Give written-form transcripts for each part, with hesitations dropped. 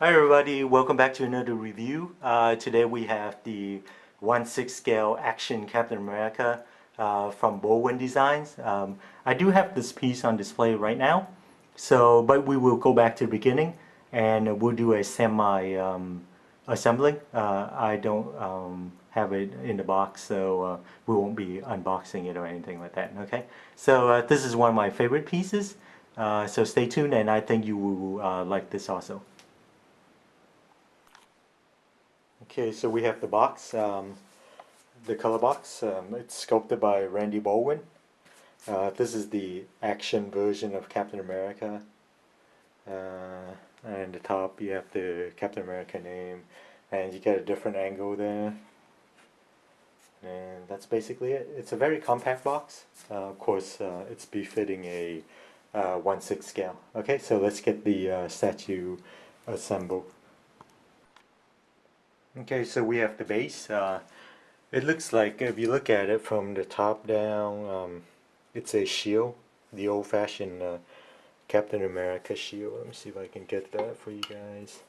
Hi everybody, welcome back to another review. Today we have the 1/6 scale action Captain America from Bowen Designs. I do have this piece on display right now, but we will go back to the beginning and we'll do a semi assembling. I don't have it in the box, so we won't be unboxing it or anything like that. Okay, so this is one of my favorite pieces, so stay tuned and I think you will like this also. Okay, so we have the box, the color box. It's sculpted by Randy Bowen. This is the action version of Captain America. And at the top you have the Captain America name, and you get a different angle there. And that's basically it. It's a very compact box. Of course, it's befitting a 1/6 scale. Okay, so let's get the statue assembled. Okay, so we have the base. It looks like, if you look at it from the top down, it's a shield, the old-fashioned Captain America shield. Let me see if I can get that for you guys.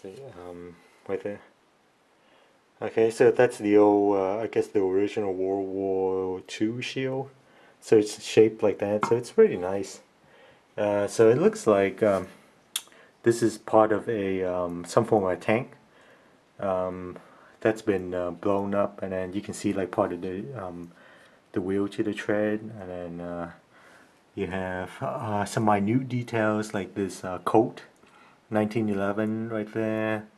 See, right there. Okay, so that's the old, I guess the original World War II shield. So it's shaped like that, so it's pretty nice. So it looks like this is part of a some form of a tank. Um, that's been blown up, and then you can see like part of the wheel to the tread, and then you have some minute details like this coat, 1911 right there,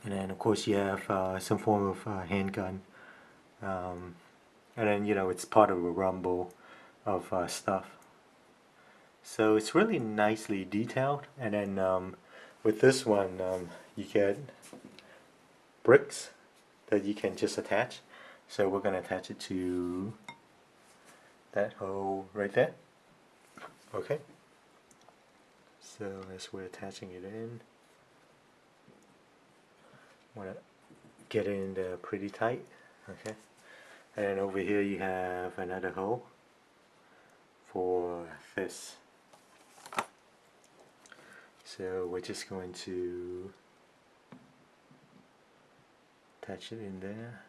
and then of course you have some form of handgun, and then it's part of a rumble of stuff. So it's really nicely detailed, and then with this one you get bricks that you can just attach. So we're going to attach it to that hole right there. Okay. So as we're attaching it in, want to get it in there pretty tight. Okay. And then over here you have another hole for this. So we're just going to attach it in there.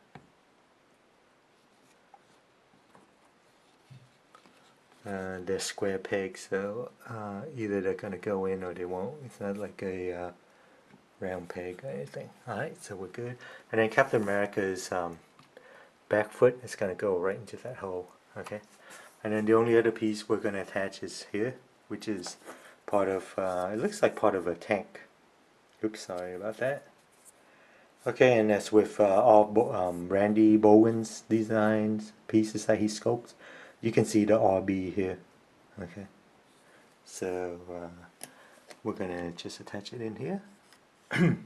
They're square pegs, so either they're going to go in or they won't. It's not like a round peg or anything. Alright, so we're good. And then Captain America's back foot is going to go right into that hole. Okay. And then the only other piece we're going to attach is here, which is part of, it looks like part of a tank. Oops, sorry about that. Okay, and that's with all Randy Bowen's designs, pieces that he sculpts. You can see the RB here. Okay, so we're gonna just attach it in here, and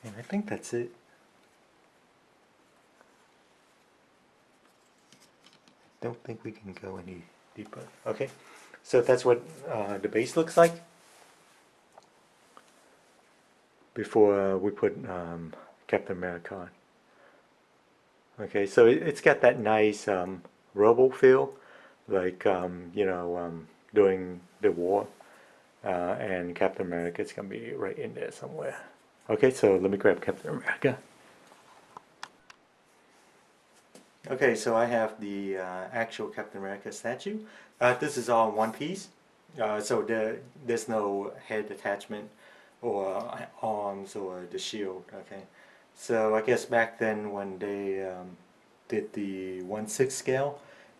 I think that's it. Don't think we can go any deeper. Okay, so that's what the base looks like before we put Captain America on. Okay, so it's got that nice rubble feel, like during the war, and Captain America is gonna be right in there somewhere. Okay, so let me grab Captain America. Okay, so I have the actual Captain America statue. This is all one piece, so there's no head attachment or arms or the shield. Okay, so I guess back then when they did the 1/6 scale,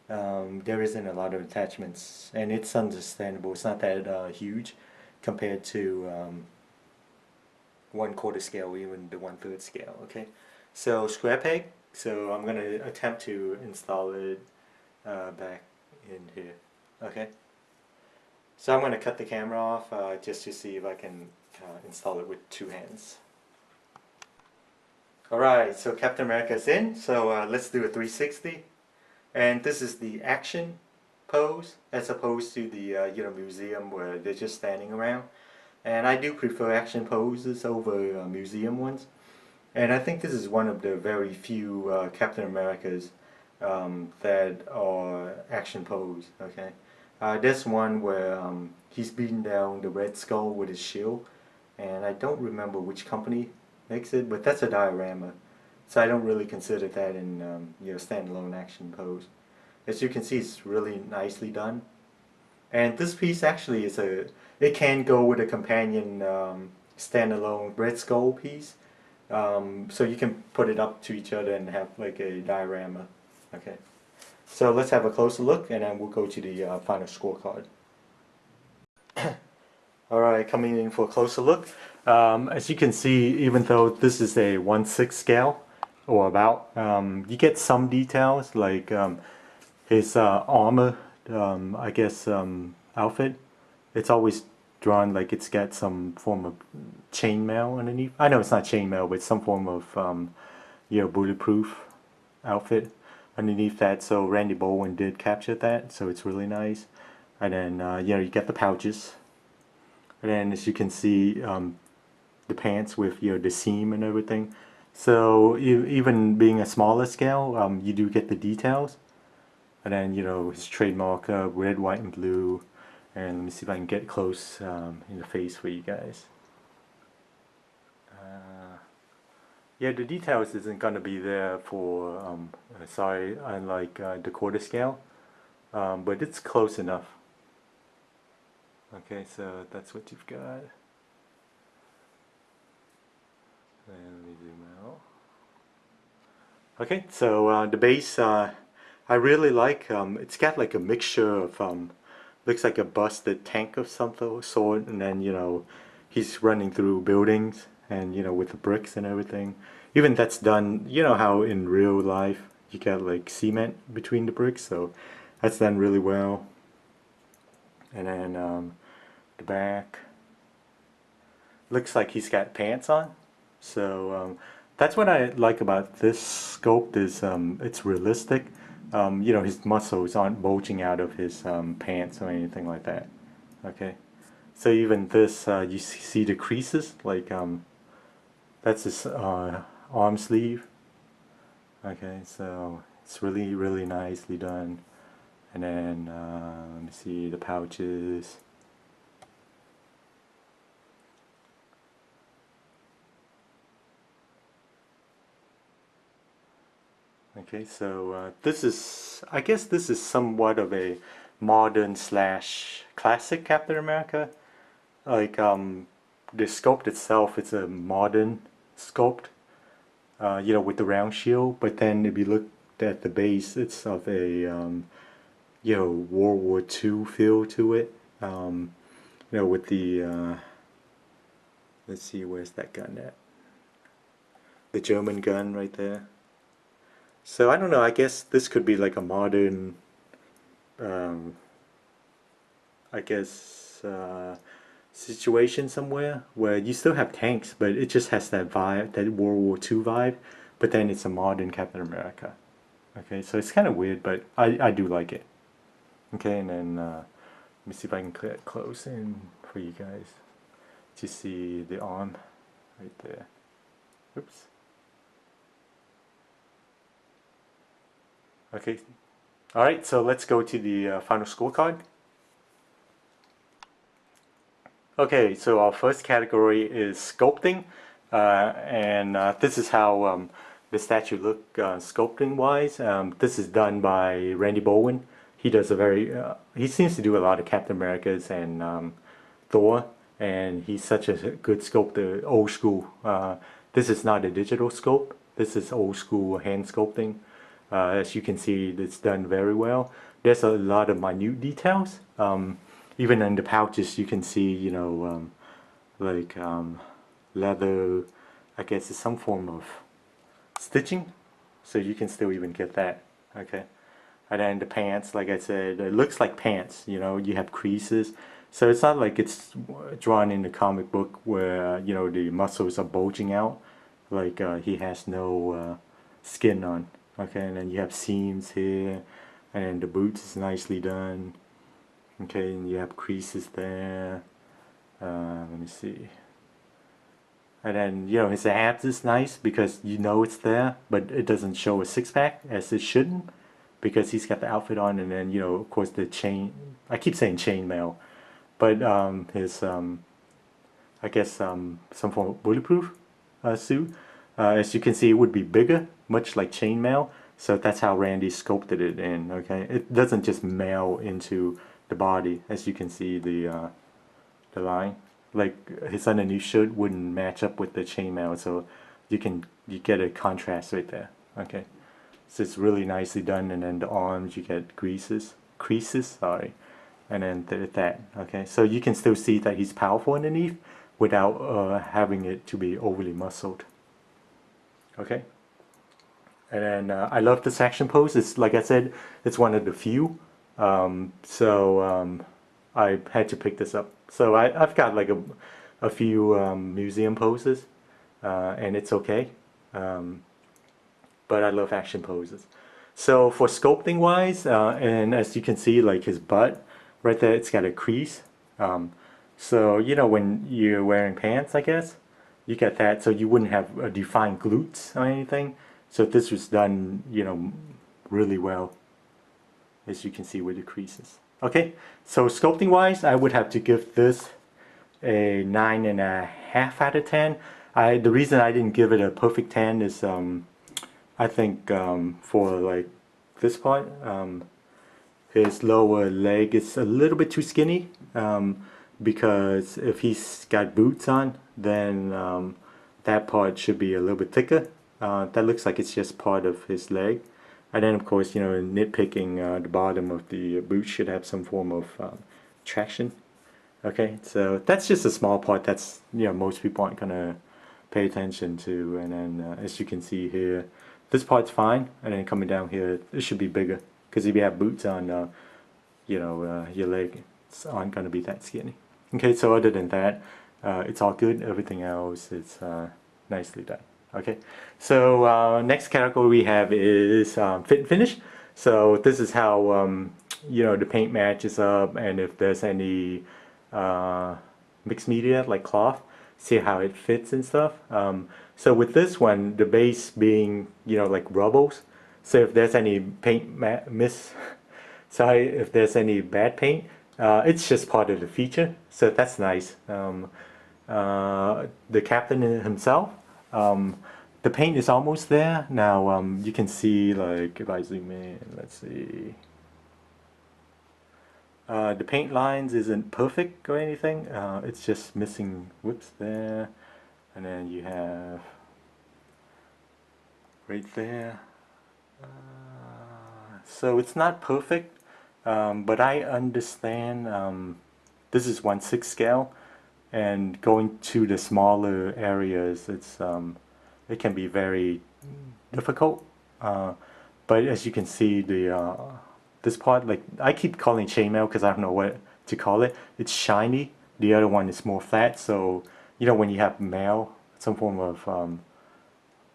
there isn't a lot of attachments, and it's understandable. It's not that huge compared to 1/4 scale, even the 1/3 scale. Okay, so square peg. So I'm gonna attempt to install it back in here. Okay. So I'm gonna cut the camera off just to see if I can install it with two hands. Alright, so Captain America's in, so let's do a 360. And this is the action pose as opposed to the museum where they're just standing around. And I do prefer action poses over museum ones. And I think this is one of the very few Captain Americas that are action pose. Okay, There's one where he's beating down the Red Skull with his shield, and I don't remember which company makes it, but that's a diorama. So I don't really consider that in standalone action pose. As you can see, it's really nicely done. And this piece actually it can go with a companion standalone Red Skull piece. So you can put it up to each other and have like a diorama. Okay. So let's have a closer look, and then we'll go to the final scorecard. Alright, coming in for a closer look. As you can see, even though this is a 1/6 scale, or about, you get some details like his armor, I guess, outfit. It's always drawn like it's got some form of chainmail underneath. I know it's not chainmail, but some form of bulletproof outfit underneath that. So Randy Bowen did capture that, so it's really nice. And then you get the pouches. And then as you can see, the pants with the seam and everything. So even being a smaller scale, you do get the details. And then his trademark red, white, and blue. And let me see if I can get close in the face for you guys. Yeah, the details isn't gonna be there for sorry, unlike the quarter scale, but it's close enough. Okay, so that's what you've got. And let me zoom out. Okay, so the base, I really like. It's got like a mixture of looks like a busted tank of some sort, and then he's running through buildings, and with the bricks and everything. Even that's done. You know how in real life you got like cement between the bricks, so that's done really well. And then the back looks like he's got pants on, so that's what I like about this sculpt is it's realistic. His muscles aren't bulging out of his pants or anything like that. Okay, so even this, you see the creases, like that's his arm sleeve. Okay, so it's really, really nicely done. And then let me see the pouches. Okay, so this is, I guess this is somewhat of a modern slash classic Captain America. Like the sculpt itself, it's a modern sculpt, with the round shield. But then if you look at the base, it's of a World War II feel to it. With the let's see, where's that gun at? The German gun right there. So I don't know. I guess this could be like a modern, I guess, situation somewhere where you still have tanks, but it just has that vibe, that World War II vibe. But then it's a modern Captain America. Okay, so it's kind of weird, but I do like it. Okay, and then let me see if I can get close in for you guys to see the arm right there. Oops. Okay. Alright, so let's go to the final scorecard. Okay, so our first category is sculpting, and this is how the statue look sculpting wise. This is done by Randy Bowen. He does he seems to do a lot of Captain Americas and Thor, and he's such a good sculptor, old school. This is not a digital sculpt. This is old school hand sculpting. As you can see, it's done very well. There's a lot of minute details. Even in the pouches, you can see, like leather. I guess it's some form of stitching, so you can still even get that. Okay, and then the pants, like I said, it looks like pants. You have creases, so it's not like it's drawn in the comic book where the muscles are bulging out, like he has no skin on. Okay, and then you have seams here, and the boots is nicely done. Okay, and you have creases there. Let me see. And then his abs is nice because it's there, but it doesn't show a six-pack as it shouldn't. because he's got the outfit on, and then, you know, of course the chain. I keep saying chainmail, but his I guess some form of bulletproof suit. As you can see, it would be bigger, much like chainmail. So that's how Randy sculpted it in. Okay, it doesn't just mail into the body, as you can see the line. Like his underneath shirt wouldn't match up with the chainmail, so you get a contrast right there. Okay, so it's really nicely done, and then the arms you get creases, sorry, and then that. Okay, so you can still see that he's powerful underneath without having it to be overly muscled. Okay, and then I love this action pose. It's like I said, it's one of the few. I had to pick this up. So I've got like a few museum poses, and it's okay. But I love action poses. So for sculpting wise, and as you can see, like his butt right there, it's got a crease. So you know when you're wearing pants, I guess you get that. So you wouldn't have defined glutes or anything. So this was done, you know, really well, as you can see with the creases. Okay, so sculpting wise, I would have to give this a 9.5 out of 10. The reason I didn't give it a perfect 10 is I think for like this part, his lower leg is a little bit too skinny, because if he's got boots on, then that part should be a little bit thicker. That looks like it's just part of his leg. And then of course, you know, nitpicking, the bottom of the boot should have some form of traction. Okay, so that's just a small part that's, you know, most people aren't gonna pay attention to. And then as you can see here, this part's fine, and then coming down here, it should be bigger, because if you have boots on, you know, your legs aren't gonna be that skinny. Okay, so other than that, it's all good. Everything else is nicely done. Okay, so next category we have is fit and finish. So this is how you know, the paint matches up, and if there's any mixed media like cloth, see how it fits and stuff. So with this one, the base being, you know, like rubbles. So if there's any paint sorry, if there's any bad paint, it's just part of the feature. So that's nice. The captain himself, the paint is almost there. Now you can see, like if I zoom in, let's see. The paint lines isn't perfect or anything. It's just missing, whoops, there. And then you have right there. So it's not perfect, but I understand this is 1/6 scale, and going to the smaller areas, it can be very difficult. But as you can see, this part, like I keep calling chainmail because I don't know what to call it. It's shiny. The other one is more flat. So you know, when you have mail, some form of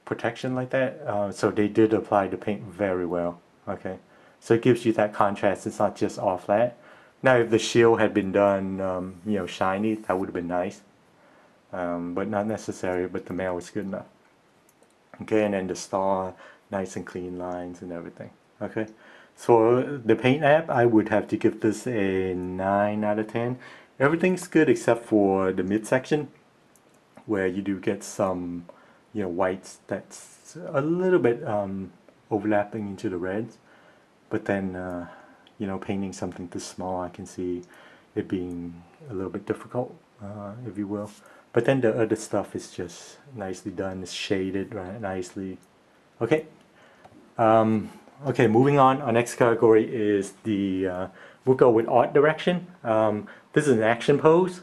protection like that. So they did apply the paint very well. Okay, so it gives you that contrast. It's not just all flat. Now, if the shield had been done, you know, shiny, that would have been nice. But not necessary. But the mail was good enough. Okay, and then the star, nice and clean lines and everything. Okay, so the paint app, I would have to give this a 9 out of 10. Everything's good except for the midsection, where you do get some, you know, whites that's a little bit overlapping into the reds. But then, you know, painting something this small, I can see it being a little bit difficult, if you will. But then the other stuff is just nicely done. It's shaded right nicely. Okay. Okay, moving on. Our next category is we'll go with art direction. This is an action pose.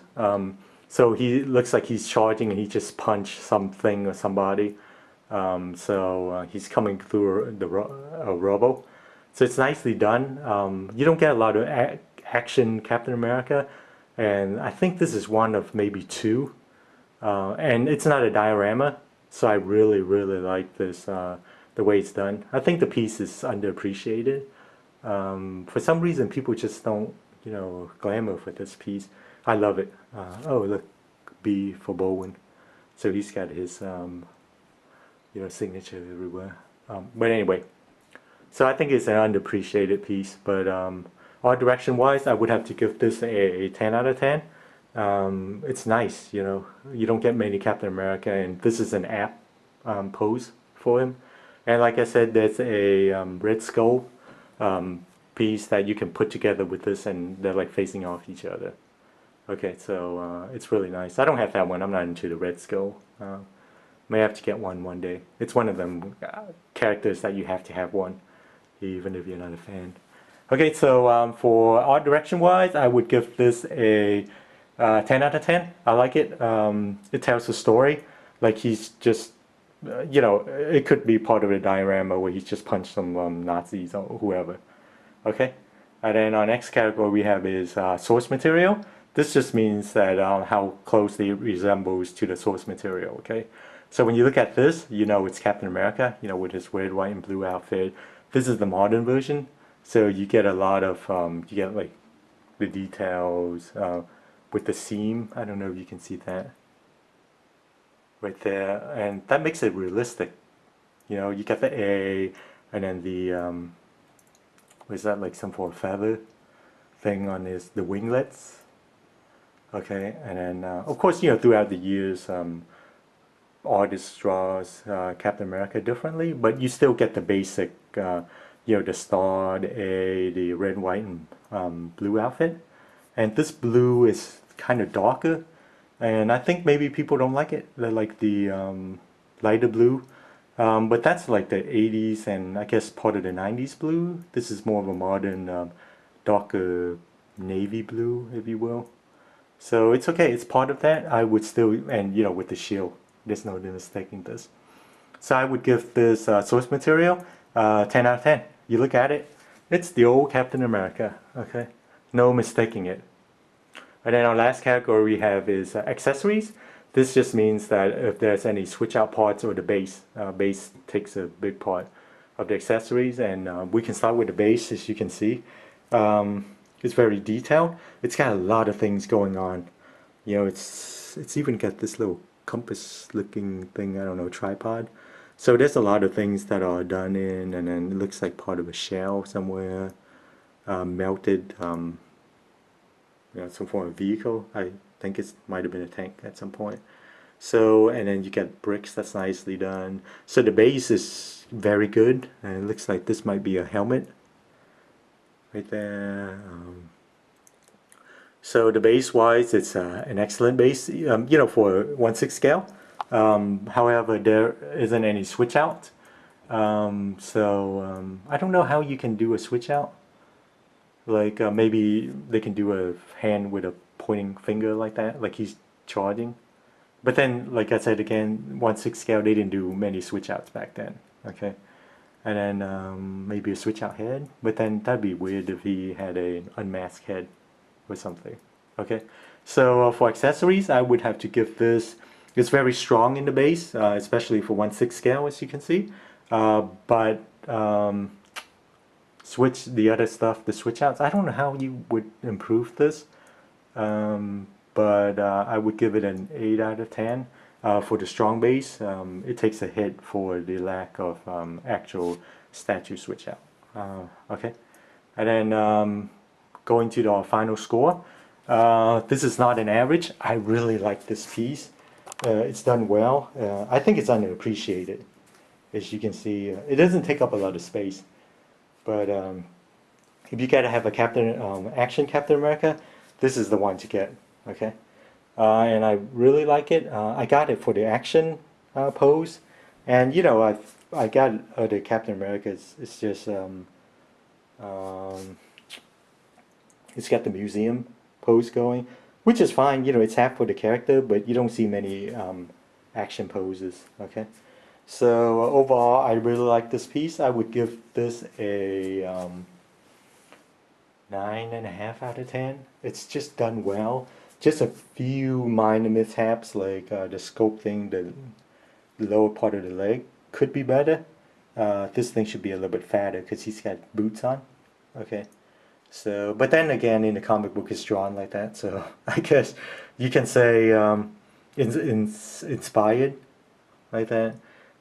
So he looks like he's charging and he just punched something or somebody. He's coming through a robo. So it's nicely done. You don't get a lot of action Captain America, and I think this is one of maybe two. And it's not a diorama, so I really, really like this, the way it's done. I think the piece is underappreciated. For some reason, people just don't, you know, glamour for this piece. I love it. Oh, look, B for Bowen. So he's got his, you know, signature everywhere. But anyway, So I think it's an underappreciated piece, but art direction wise, I would have to give this a 10 out of 10. It's nice, you know. You don't get many Captain America, and this is an app pose for him. And like I said, there's a Red Skull piece that you can put together with this, and they're like facing off each other. Okay, so it's really nice. I don't have that one. I'm not into the Red Skull. May have to get one day. It's one of them characters that you have to have one, even if you're not a fan. Okay, so for art direction wise, I would give this a 10 out of 10. I like it. It tells a story. Like he's just, you know, it could be part of a diorama where he's just punched some Nazis or whoever. Okay, and then our next category we have is source material. This just means that how closely it resembles to the source material. Okay, so when you look at this, you know it's Captain America. You know, with his red, white, and blue outfit. This is the modern version, so you get a lot of you get like the details with the seam. I don't know if you can see that right there, and that makes it realistic. You know, you get the A, and then the what is that, like some sort of feather thing on his the winglets. Okay, and then of course, you know, throughout the years, artists draws Captain America differently, but you still get the basic, you know, the star, the A, the red, white, and blue outfit. And this blue is kind of darker, and I think maybe people don't like it. They like the lighter blue, but that's like the 80s and I guess part of the 90s blue. This is more of a modern, darker navy blue, if you will. So it's okay, it's part of that. I would still, and you know, with the shield, there's no mistaking this. So I would give this source material 10 out of 10. You look at it, it's the old Captain America, okay? No mistaking it. And then our last category we have is accessories. This just means that if there's any switch out parts or the base, base takes a big part of the accessories, and we can start with the base. As you can see, it's very detailed. It's got a lot of things going on. You know, it's even got this little compass looking thing, I don't know, tripod. So there's a lot of things that are done in, and then it looks like part of a shell somewhere, melted, you know, some form of vehicle. I think it might have been a tank at some point. So, and then you get bricks that's nicely done. So the base is very good, and it looks like this might be a helmet right there. So the base wise, it's an excellent base, you know, for 1/6 scale. However, there isn't any switch out. I don't know how you can do a switch out. Like maybe they can do a hand with a pointing finger like that, like he's charging. But then, like I said again, 1/6 scale, they didn't do many switch outs back then. Okay, and then maybe a switch out head. But then that'd be weird if he had an unmasked head or something. Okay, so for accessories, I would have to give this. It's very strong in the base, especially for 1/6 scale, as you can see. But switch the other stuff, the switch outs. I don't know how you would improve this, but I would give it an 8 out of 10 for the strong base. It takes a hit for the lack of actual statue switch out. Okay, and then going to our final score. This is not an average. I really like this piece. It's done well. I think it's underappreciated. As you can see, it doesn't take up a lot of space. But if you gotta have a action Captain America, this is the one to get. Okay, and I really like it. I got it for the action pose, and you know I got other Captain Americas. It's just it's got the museum pose going, which is fine. You know, it's half for the character, but you don't see many action poses. Okay. So overall, I really like this piece. I would give this a 9.5 out of 10. It's just done well. Just a few minor mishaps, like the sculpting, the lower part of the leg could be better. This thing should be a little bit fatter because he's got boots on. Okay. So, but then again, in the comic book, it's drawn like that. So I guess you can say inspired like that.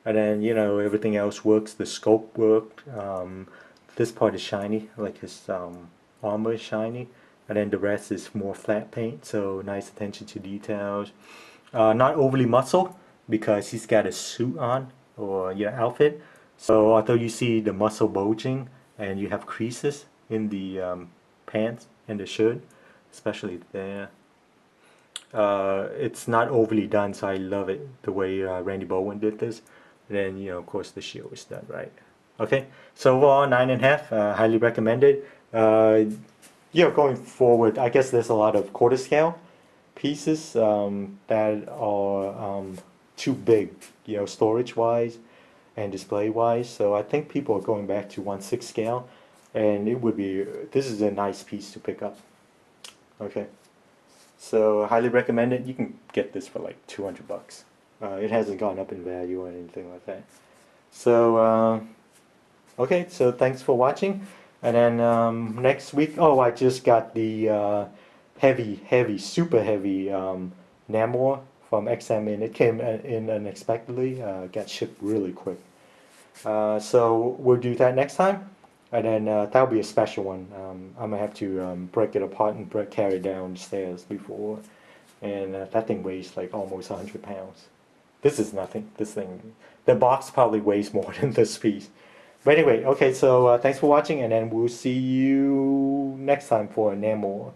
And then, you know, everything else works. The sculpt worked. This part is shiny, like his armor is shiny, and then the rest is more flat paint, so nice attention to details. Not overly muscle because he's got a suit on or your outfit. So although you see the muscle bulging and you have creases in the pants and the shirt, especially there, it's not overly done. So I love it the way Randy Bowen did this. And then of course the shield was done right. Okay, so overall 9.5. Highly recommended. Going forward, I guess there's a lot of quarter scale pieces that are too big, storage wise and display wise. So I think people are going back to 1/6 scale, and this is a nice piece to pick up. Okay, so highly recommend it. You can get this for like $200. It hasn't gone up in value or anything like that. So okay, so thanks for watching. And then next week, I just got the heavy, super heavy Namor from XM, and it came in unexpectedly. Got shipped really quick. So we'll do that next time, and then that'll be a special one. I'm gonna have to break it apart and carry it downstairs before, and that thing weighs like almost 100 pounds. This is nothing. The box probably weighs more than this piece. But anyway, okay, so thanks for watching, and then we'll see you next time for Namor.